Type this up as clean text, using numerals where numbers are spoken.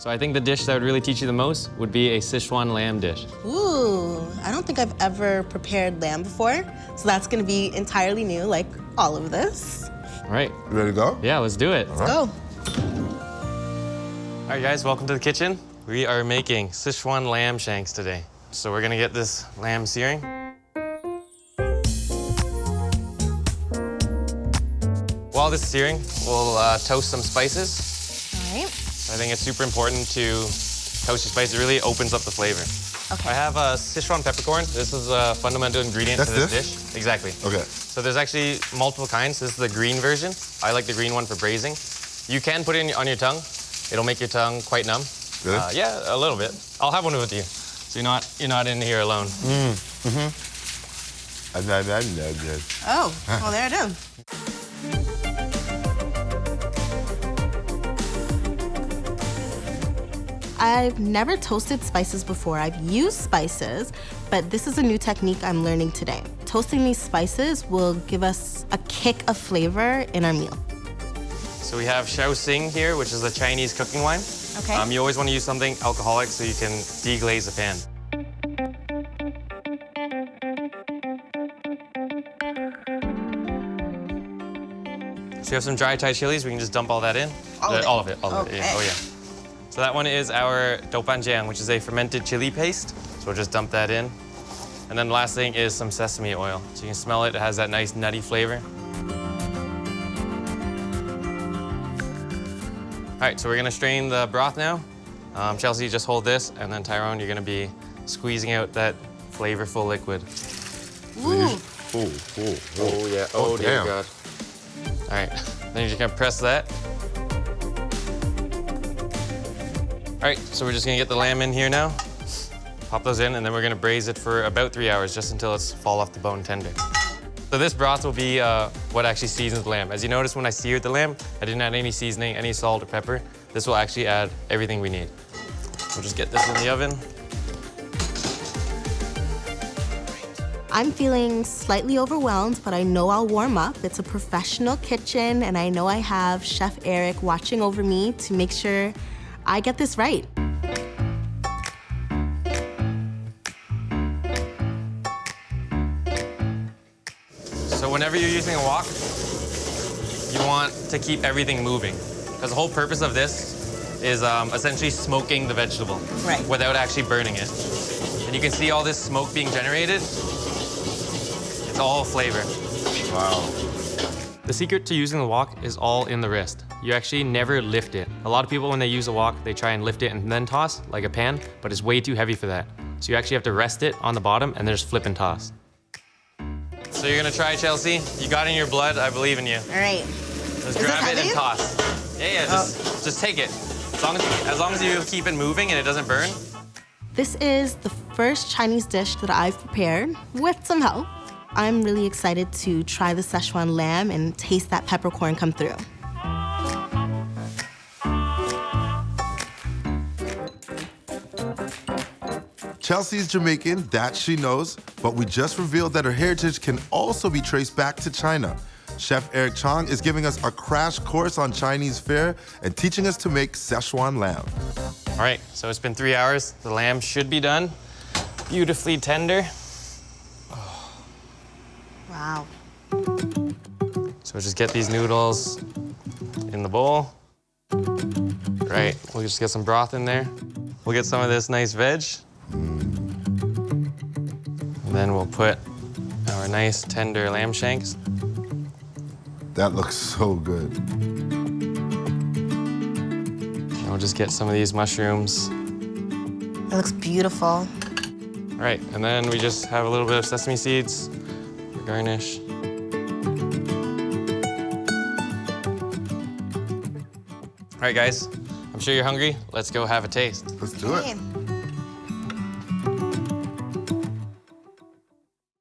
So I think the dish that would really teach you the most would be a Sichuan lamb dish. Ooh, I don't think I've ever prepared lamb before, so that's gonna be entirely new, like all of this. All right. You ready to go? Yeah, let's do it. Let's go. All right, guys, welcome to the kitchen. We are making Sichuan lamb shanks today. So we're gonna get this lamb searing. While this is searing, we'll toast some spices. All right. I think it's super important to toast your spices. It really opens up the flavor. Okay. I have a Sichuan Peppercorn. This is a fundamental ingredient to this dish. Exactly. Okay. So there's actually multiple kinds. This is the green version. I like the green one for braising. You can put it on your tongue. It'll make your tongue quite numb. Really? Yeah, a little bit. I'll have one with you, so you're not in here alone. Oh, well, there it is. I've never toasted spices before. I've used spices, but this is a new technique I'm learning today. Toasting these spices will give us a kick of flavor in our meal. So we have Shaoxing here, which is a Chinese cooking wine. Okay. You always want to use something alcoholic so you can deglaze the pan. So you have some dry Thai chilies. We can just dump all that in. All of it. Okay. Yeah. Oh, yeah. So that one is our doubanjiang, which is a fermented chili paste. So we'll just dump that in. And then the last thing is some sesame oil. So you can smell it. It has that nice nutty flavor. All right, so we're gonna strain the broth now. Chelsea, just hold this, and then Tyrone, you're gonna be squeezing out that flavorful liquid. Ooh. Oh, yeah. Oh, dear damn. God. All right, then you're just gonna press that. All right, so we're just gonna get the lamb in here now. Pop those in, and then we're gonna braise it for about 3 hours, just until it's fall off the bone tender. So this broth will be what actually seasons the lamb. As you notice, when I seared the lamb, I didn't add any seasoning, any salt or pepper. This will actually add everything we need. We'll just get this in the oven. I'm feeling slightly overwhelmed, but I know I'll warm up. It's a professional kitchen, and I know I have Chef Eric watching over me to make sure I get this right. So whenever you're using a wok, you want to keep everything moving. Because the whole purpose of this is essentially smoking the vegetable without actually burning it. And you can see all this smoke being generated. It's all flavor. Wow. The secret to using the wok is all in the wrist. You actually never lift it. A lot of people, when they use a wok, they try and lift it and then toss, like a pan, but it's way too heavy for that. So you actually have to rest it on the bottom and then just flip and toss. So you're gonna try, Chelsea? You got it in your blood, I believe in you. All right. Just grab it and toss. Yeah, just take it. As long as you keep it moving and it doesn't burn. This is the first Chinese dish that I've prepared with some help. I'm really excited to try the Szechuan lamb and taste that peppercorn come through. Chelsea's Jamaican, that she knows, but we just revealed that her heritage can also be traced back to China. Chef Eric Chong is giving us a crash course on Chinese fare and teaching us to make Szechuan lamb. All right, so it's been 3 hours. The lamb should be done. Beautifully tender. Wow. So just get these noodles in the bowl. Right, we'll just get some broth in there. We'll get some of this nice veg. And then we'll put our nice tender lamb shanks. That looks so good. And we'll just get some of these mushrooms. It looks beautiful. All right, and then we just have a little bit of sesame seeds for garnish. All right, guys, I'm sure you're hungry. Let's go have a taste. Let's do it. Okay.